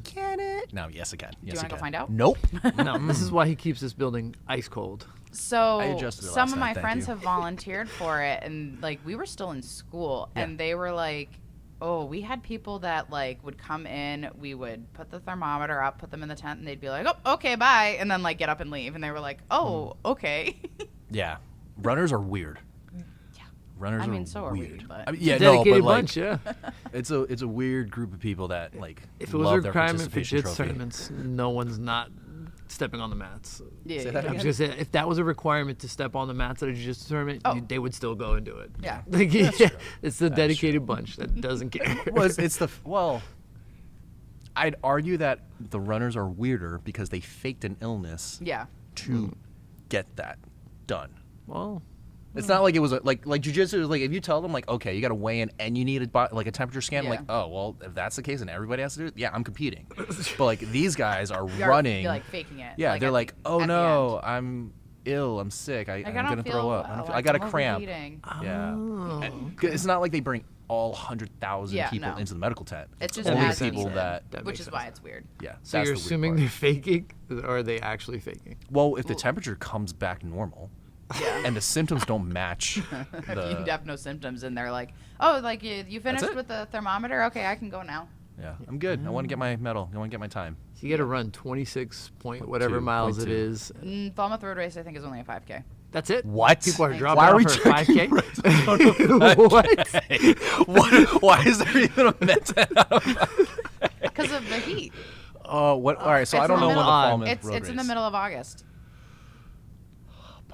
Can it? No, yes, again. Yes,
you wanna go find out?
Nope.
No, this is why he keeps this building ice cold.
So
adjusted it
some
last
of
night,
my
thank
friends
you.
have volunteered for it, and we were still in school,
Yeah.
and they were like, "Oh, we had people that would come in. We would put the thermometer up, put them in the tent, and they'd be like, "Oh, okay, bye," and then get up and leave. And they were like, "Oh, okay."
Yeah, runners are weird.
Yeah.
Runners
I mean,
are
so are we,
weird.
but-
I mean, yeah,
Dedicated
no, but
bunch, yeah.
it's a weird group of people that
If it was a
love their
requirement for
participation
JITS
trophy.
tournaments, no one's not stepping on the mats.
Yeah,
Say
yeah,
that
yeah.
I was gonna say, if that was a requirement to step on the mats at a jiu-jitsu tournament,
Oh.
they would still go and do it.
Yeah.
It's the dedicated bunch that doesn't care.
Well, I'd argue that the runners are weirder because they faked an illness
Yeah.
to get that done.
Well,
It's not like it was like jujitsu is like if you tell them okay, you got to weigh in and you need a temperature scan.
Yeah.
Oh well, if that's the case and everybody has to do it, yeah, I'm competing. But these guys are
You're,
running.
You're faking it.
Yeah, they're
at
oh
the
no,
end.
I'm ill, I'm sick, I'm
I
gonna
don't
throw
feel
up,
well,
I got a
I'm
cramp.
overheating.
Yeah,
Oh,
And it's not like they bring all 100,000
Yeah,
people
no.
into the medical tent.
It's just
only
as
people
needed.
that.
That
Which
makes
is
sense.
why it's weird.
Yeah,
So
that's
you're
the weird
assuming
part.
they're faking, or are they actually faking?
Well, if the temperature comes back normal,
Yeah.
and the symptoms don't match
If you
the.
have no symptoms and they're like, "Oh, you finished
it.
with the thermometer? Okay, I can go now."
Yeah, I'm good. I want to get my medal. I want to get my time.
So you got to run 26 point whatever
2,
miles it
2.
is.
Falmouth Road Race, I think, is only a 5K.
That's it.
What?
People are
Thanks.
dropping
Why are
off
we
for a
checking
5K.
what? Why is there even a meta?
Because of the heat.
What? All right, so
It's
I don't
in
know
the
when the
middle-
Falmouth
It's
Road
in the
race.
middle of August.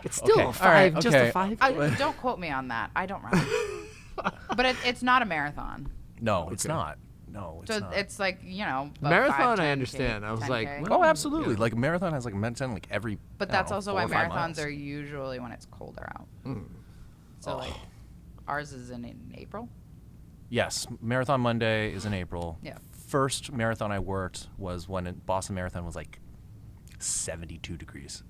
It's still
Okay,
a
all
5,
right,
just
okay.
a 5.
Don't quote me on that. I don't run. But it's not a marathon.
No, it's
Okay.
not. No, it's
So
not.
it's a
Marathon,
5,
I
10K,
understand. I was like,
10K.
well,
Oh, absolutely.
Yeah.
Like a marathon has a marathon every.
But
I
that's
don't know,
also
4
why
or 5
marathons
miles.
are usually when it's colder out. So ours is in April.
Yes, Marathon Monday is in April.
Yeah.
First marathon I worked was when Boston Marathon was 72 degrees.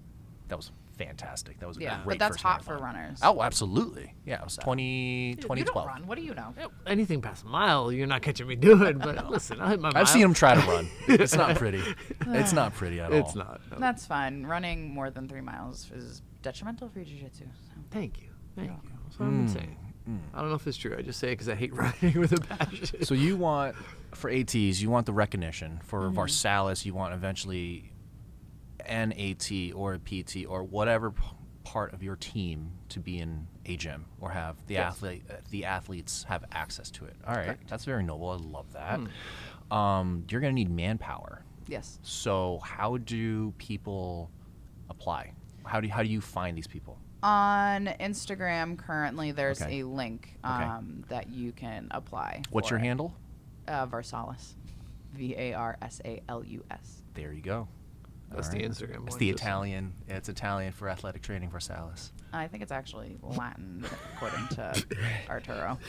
That was fantastic. That was a
Yeah,
great
but that's
first
hot for
marathon.
runners.
Oh, absolutely. Yeah, it was 2012.
You don't run. What do you know?
anything past a mile, you're not catching me doing. But listen, I hit my mile.
I've seen him try to run. It's not pretty. It's not pretty at all.
It's not. No.
That's fine. Running more than 3 miles is detrimental for jiu-jitsu. So.
Thank you. Thank you. That's what I've been saying. I don't know if it's true. I just say it because I hate running with a passion.
So you want, for ATs, you want the recognition. For
Mm-hmm.
Varsalus, you want eventually an AT or a PT or whatever part of your team to be in a gym or have the athletes have access to it. All right,
Correct.
that's very noble. I love that. You're going to need manpower.
Yes.
So how do people apply? How do you find these people?
On Instagram, currently, there's
Okay.
a link
Okay.
that you can apply.
What's
for
your
it.
handle?
Varsalus. Varsalus.
There you go.
That's
All
the
right.
Instagram
It's
one,
the
just-
Italian. It's Italian for athletic training, Varsalus.
I think it's actually Latin, according to Arturo.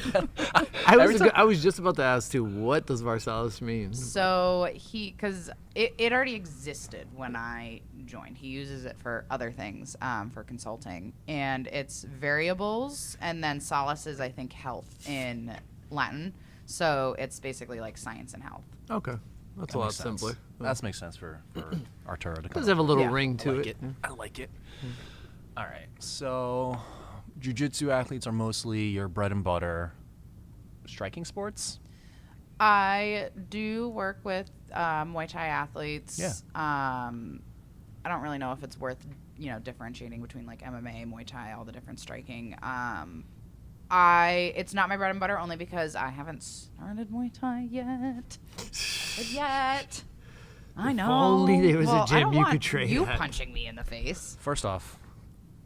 I was just about to ask too. What does Varsalus mean?
So because it already existed when I joined. He uses it for other things, for consulting, and it's variables, and then salus is, I think, health in Latin. So it's basically like science and health.
Okay, that's a
That
lot
makes sense.
simpler.
That makes sense for Arturo to come.
Does have a little
Yeah.
ring
I
to
like
it.
I like it. All right. So, jiu-jitsu athletes are mostly your bread and butter striking sports?
I do work with Muay Thai athletes.
Yeah.
I don't really know if it's worth differentiating between like MMA, Muay Thai, all the different striking. It's not my bread and butter only because I haven't started Muay Thai yet. But yet. I know.
only there was a
Well, I
gym
don't
you
want
could train
you
at.
punching me in the face.
First off,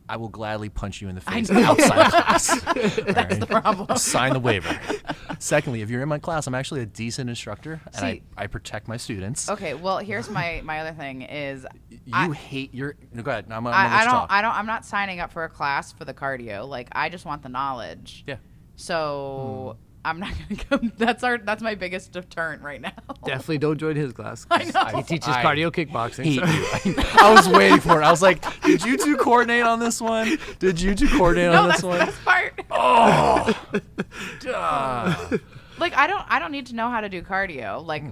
I will gladly punch you in the face
know.
outside class.
That's the problem.
Sign the waiver. Secondly, if you're in my class, I'm actually a decent instructor, and
See-
I protect my students.
Okay, well, here's my other thing is
You hate your. No, go ahead. I'm gonna let you talk.
I'm not signing up for a class for the cardio. Like, I just want the knowledge.
Yeah.
So I'm not gonna come. That's my biggest deterrent right now.
Definitely don't join his class.
I know.
He teaches
I
cardio kickboxing.
hate
so-
you. I was waiting for it. I was like, did you two coordinate on this one? Did you two coordinate
No,
on
that's
this
the
one?
best part.
Oh. Duh.
Like, I don't need to know how to do cardio. Like,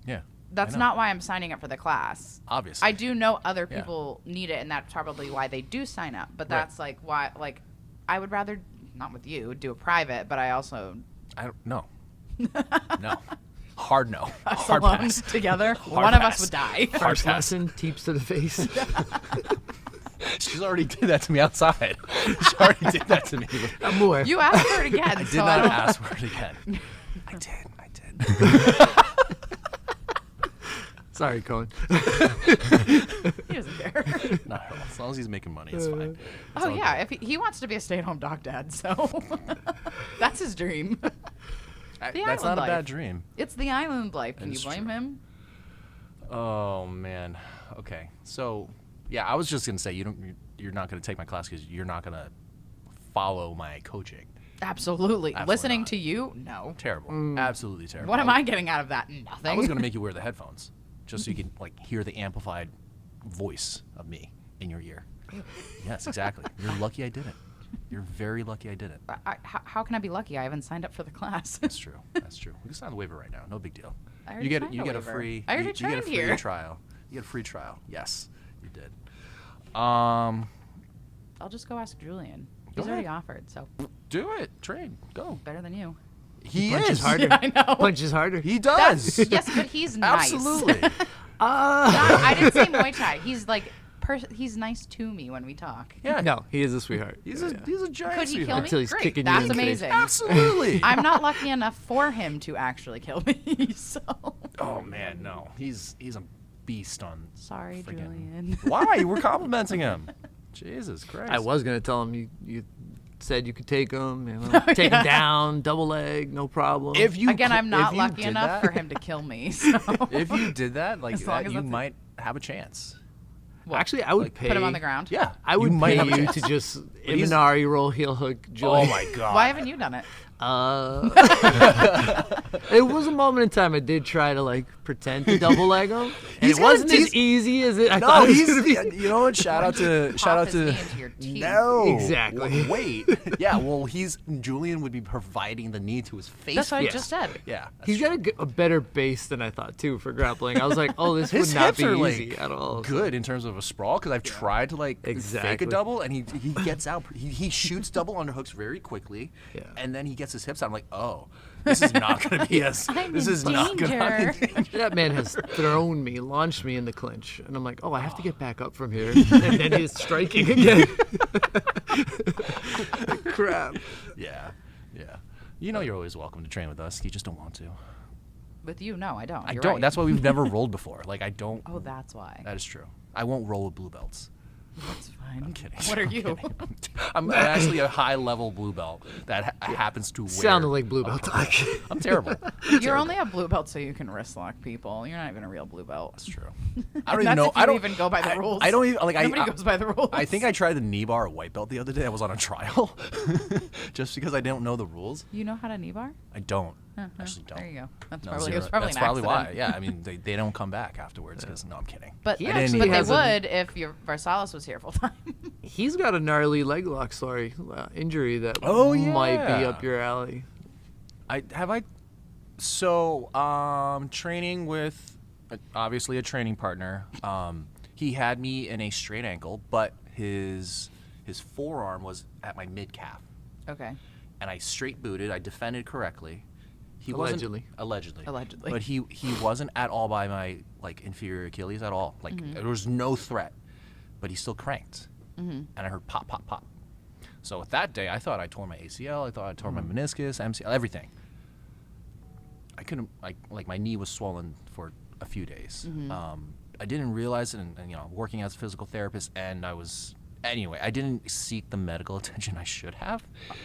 Yeah.
that's
I know.
not why I'm signing up for the class.
Obviously.
I do know other
Yeah.
people need it, and that's probably why they do sign up. But
Right.
that's like why, like, I would rather not with you do a private, but I also
I don't. No. No. Hard no.
us
Hard
alone
pass.
together.
Hard
One of
pass.
us would die.
Hard
First
pass.
lesson, teeps to the face.
She's already did that to me outside. She already did that to me.
More.
You asked for it again.
I did
so
not
I don't,
ask for it again. I did.
Sorry, Cohen.
He doesn't care.
Not at all. As long as he's making money, it's fine. It's
Oh
all
yeah,
good.
if he wants to be a stay-at-home dog dad, so that's his dream.
That's
the
not
island
a bad
life.
dream.
It's the island life. Can you
It's
blame
true.
him?
Oh man. Okay. So, yeah, I was just gonna say you're not gonna take my class because you're not gonna follow my coaching.
Absolutely.
Absolutely
Listening
not.
to you? No.
Terrible. Absolutely terrible.
What am I getting out of that? Nothing.
I was gonna make you wear the headphones just so you can like hear the amplified voice of me in your ear. Yes, exactly. You're lucky I did it. You're very lucky I did it.
How can I be lucky? I haven't signed up for the class.
That's true. That's true. We can sign the waiver right now. No big deal.
I already
You get
signed
you
a
get a
waiver.
free.
I already
you get a
trained
free
here.
trial. You get a free trial. Yes, you did.
I'll just go ask Julian.
Go
He's already
ahead.
offered, so
Do it. Train. Go.
better than you.
He
Punches
is.
harder.
Yeah, I know.
Punches harder.
He does.
Yes, but he's nice.
Absolutely.
I didn't say Muay Thai. He's like, he's nice to me when we talk.
Yeah.
No, he is a sweetheart.
He's a giant.
Could he kill
sweetheart.
me?
Until he's
Great.
kicking you
That's
in the face.
amazing.
Absolutely.
I'm not lucky enough for him to actually kill me. So
Oh man, no. He's a beast on.
sorry,
friggin-
Julian.
Why? We're complimenting him. Jesus Christ.
I was gonna tell him you said you could take him, take him down, double leg, no problem.
If you
Again, I'm not
if you
lucky
did
enough
that-
for him to kill me. So
If you did that, like
As long
that,
as
you
that's it.
might have a chance.
Actually, I would
like,
pay.
put him on the ground.
Yeah.
I would
might
pay
have a
you
chance.
to just
he's-
Imanari roll heel hook
Oh
Julian.
my god.
Why haven't you done it?
It was a moment in time I did try to like pretend to double leg him, and
He's
it wasn't
gonna-
as easy as it. I
No,
thought it was
he's.
gonna be.
You know what? Shout out to.
Pop his knee into your teeth.
No.
Exactly.
Wait. Yeah. Well, Julian would be providing the knee to his face.
That's what I
Yeah.
just said.
Yeah. that's
He's
true.
got a better base than I thought too for grappling. I was like, oh, this
His
would not
hips
be
are
easy
like
at all.
good in terms of a sprawl because I've tried to like fake a
Exactly.
double and he gets out. He shoots double underhooks very quickly.
Yeah.
And then he gets his hips out. I'm like, oh, this is not going to be as.
I'm
This
in
is not going
danger.
to.
That man has thrown me, launched me in the clinch, and I'm like, oh, I have to get back up from here, and then he's striking again. Crap.
Yeah. Yeah. You know you're always welcome to train with us. You just don't want to.
With you, no, I don't.
I
You're
don't.
right.
That's why we've never rolled before. Like I don't.
Oh, that's why.
That is true. I won't roll with blue belts.
That's fine.
I'm kidding.
What are
I'm
you?
kidding. I'm actually a high level blue belt that happens to wear.
Sounded like blue belt talk.
I'm terrible.
You're only a blue belt so you can wrist lock people. You're not even a real blue belt.
That's true.
I
don't even know.
If you
I don't
even go by the rules.
I don't even like.
Nobody
I
goes by the rules.
I think I tried the knee bar at white belt the other day. I was on a trial, just because I don't know the rules.
You know how to knee bar?
I don't.
Uh-huh.
Actually, don't.
There you go. That's
No,
probably,
zero.
it was probably
That's
an
probably why.
accident.
Yeah, I mean they don't come back afterwards. Because no, I'm kidding.
But,
He
but
actually
they
has a-
would if your Varsalus was here full time.
He's got a gnarly leg lock story, injury that
Oh,
might be
yeah.
up your alley.
So training with obviously a training partner. He had me in a straight ankle, but his forearm was at my mid calf,
Okay.
and I straight booted. I defended correctly. He
Allegedly.
wasn't allegedly.
Allegedly.
But he wasn't at all by my like inferior Achilles at all. Like there was no threat, but he still cranked, and I heard pop pop pop. So that day, I thought I tore my ACL. I thought I tore my meniscus, MCL, everything. I couldn't, like my knee was swollen for a few days. I didn't realize it, and working as a physical therapist, and I didn't seek the medical attention I should have.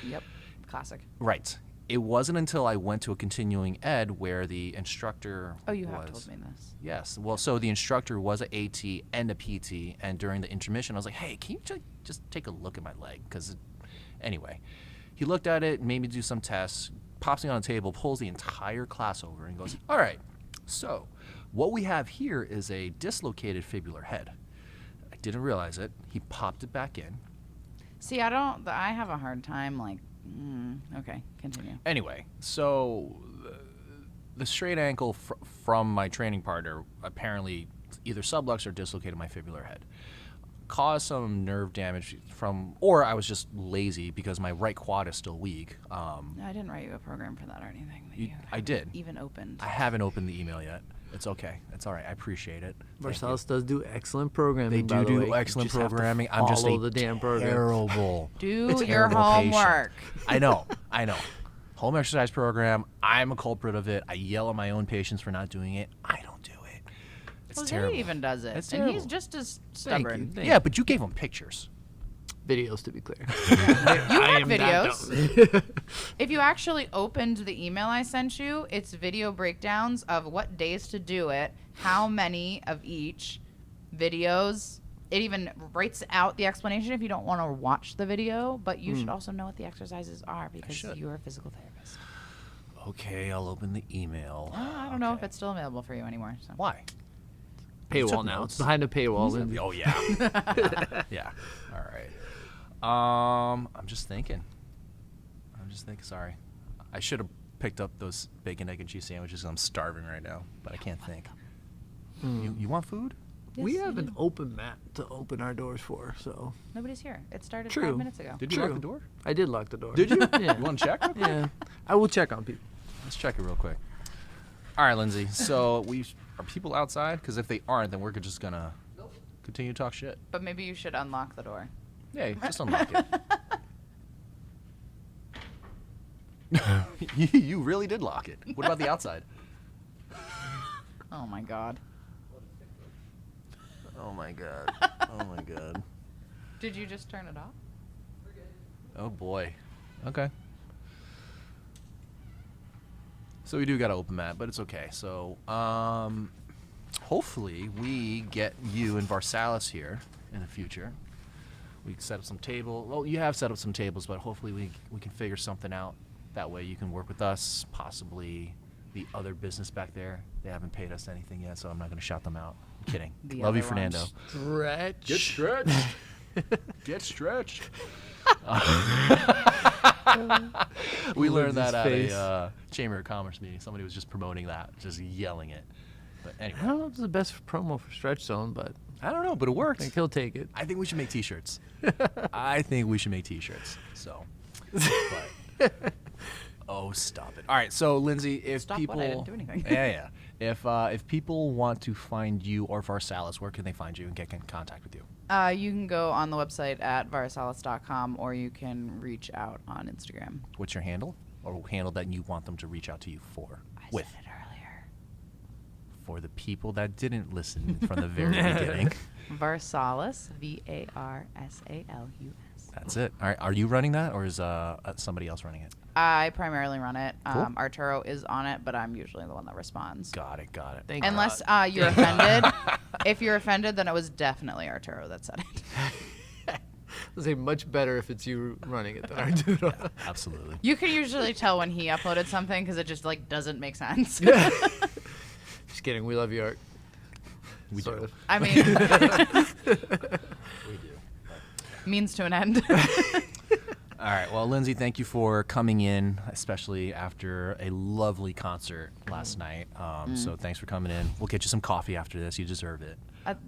Yep. Classic.
Right. It wasn't until I went to a continuing ed where the instructor
You have told me this.
Yes. Well, so the instructor was an AT and a PT, and during the intermission, I was like, hey, can you just take a look at my leg? Anyway, he looked at it, made me do some tests, pops me on a table, pulls the entire class over, and goes, all right, so what we have here is a dislocated fibular head. I didn't realize it. He popped it back in.
See, I have a hard time, okay, continue.
Anyway, so the straight ankle from my training partner apparently either subluxed or dislocated my fibular head. Caused some nerve damage or I was just lazy because my right quad is still weak.
I didn't write you a program for that or anything.
I did.
Even opened.
I haven't opened the email yet. It's okay. It's all right. I appreciate it.
Varsalus does do excellent programming.
They
by the
do
way.
excellent
You just have to
programming. I'm just
follow the damn program.
terrible.
Do your
terrible
homework.
patient. I know. Home exercise program. I'm a culprit of it. I yell at my own patients for not doing it. I don't do it. It's terrible.
He even does it,
It's
and he's
terrible.
just as
Thank you.
stubborn.
Thank
Yeah, but you gave them pictures.
Videos, to be clear.
You
I
had
am not
videos.
dumb.
If you actually opened the email I sent you, it's video breakdowns of what days to do it, how many of each, videos. It even writes out the explanation if you don't want to watch the video, but you should also know what the exercises are because
should.
you're a physical therapist.
Okay, I'll open the email.
I don't know if it's still available for you anymore. So.
Why?
Paywall
took
now.
notes.
It's behind a paywall. Lindsay.
Oh yeah. Yeah. All right. I'm just thinking. Sorry, I should have picked up those bacon, egg, and cheese sandwiches. 'Cause I'm starving right now, but I can't think. You want food?
Yes,
We
you
have
do.
an open mat to open our doors for, so.
Nobody's here. It started
True.
5 minutes ago.
Did you
True.
lock the door?
I did lock the door.
Did you?
Yeah.
You want to check? Real quick?
Yeah. I will check on people.
Let's check it real quick. All right, Lindsay. So are people outside? Because if they aren't, then we're just gonna continue to talk shit.
But maybe you should unlock the door.
Yeah, just unlock it. You really did lock it. What about the outside?
Oh my god.
Oh my god. Oh my god.
Did you just turn it off?
Oh boy. Okay. So we do got an open mat, but it's okay. So hopefully we get you and Varsalus here in the future. We can set up some table. Well, you have set up some tables, but hopefully we can figure something out. That way you can work with us, possibly the other business back there. They haven't paid us anything yet, so I'm not going to shout them out. I'm kidding.
The
Love you,
other
Fernando.
ones.
Stretch.
Get stretched. Get stretched. We learned that at
Lindsay's
a Chamber of Commerce meeting. Somebody was just promoting that, just yelling it. But
I
anyway,
don't know if it's the best promo for Stretch Zone, but
I don't know, but it
I
worked.
think he'll take it.
I think we should make T-shirts. I think we should make T-shirts. So, but, oh, stop it! All right, so Lindsay, if
Stop
people,
what? I didn't do anything.
yeah. If people want to find you or Varsalus, where can they find you and get in contact with you?
You can go on the website at varsalus.com or you can reach out on Instagram.
What's your handle, or handle that you want them to reach out to you for?
I
With
said it earlier.
for the people that didn't listen from the very beginning.
Varsalus, Varsalus.
That's it. All right. Are you running that, or is somebody else running it?
I primarily run it.
Cool.
Arturo is on it, but I'm usually the one that responds.
Got it.
Thank
Unless
God.
you're offended. If you're offended, then it was definitely Arturo that said it.
It's much better if it's you running it than Arturo.
Absolutely.
You can usually tell when he uploaded something because it just doesn't make sense.
Just kidding. We love you, Art.
We
Sort
do.
of.
I mean,
We do.
means to an end.
All right. Well, Lindsay, thank you for coming in, especially after a lovely concert last night. So thanks for coming in. We'll get you some coffee after this. You deserve it.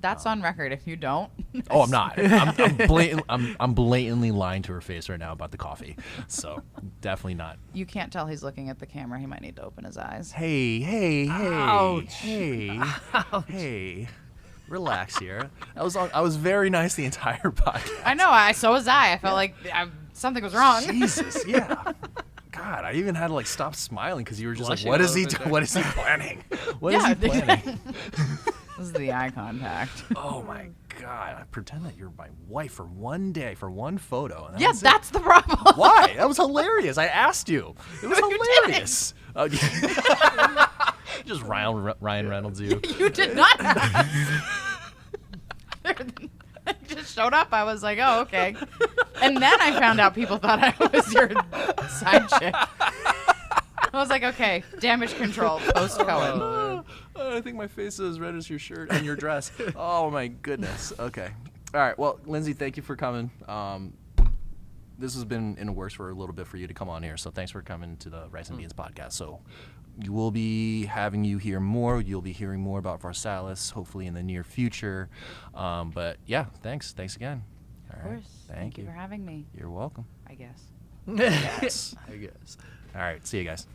That's on record. If you don't,
Oh, I'm not. I'm blatantly lying to her face right now about the coffee. So definitely not.
you can't tell he's looking at the camera. He might need to open his eyes.
Hey.
Ouch.
Hey. Relax here. I was very nice the entire podcast.
I know. So was I. I felt like something was wrong.
Jesus, yeah. God, I even had to like stop smiling because you were just
Blushing
like,
a
"What is he?
little bit
What is he planning? What is
Yeah,
he planning?"
This is the eye contact.
Oh my God! I pretend that you're my wife for one day, for one photo. And
Yeah,
was it.
that's the problem.
Why? That was hilarious. I asked you. It was hilarious. Just Ryan Reynolds you.
You did not. I just showed up. I was like, oh, okay. And then I found out people thought I was your side chick. I was like, okay, damage control post Cohen.
I think my face is as red as your shirt and your dress. Oh my goodness. Okay. All right. Well, Lindsay, thank you for coming. This has been in the works for a little bit for you to come on here, so thanks for coming to the Rice and Beans podcast. So we'll be having you hear more. You'll be hearing more about Varsalus, hopefully in the near future. But yeah, thanks again. All
Of
right.
course.
Thank you
for having me,
You're welcome.
I guess.
Yes.
I guess.
All right. See you guys.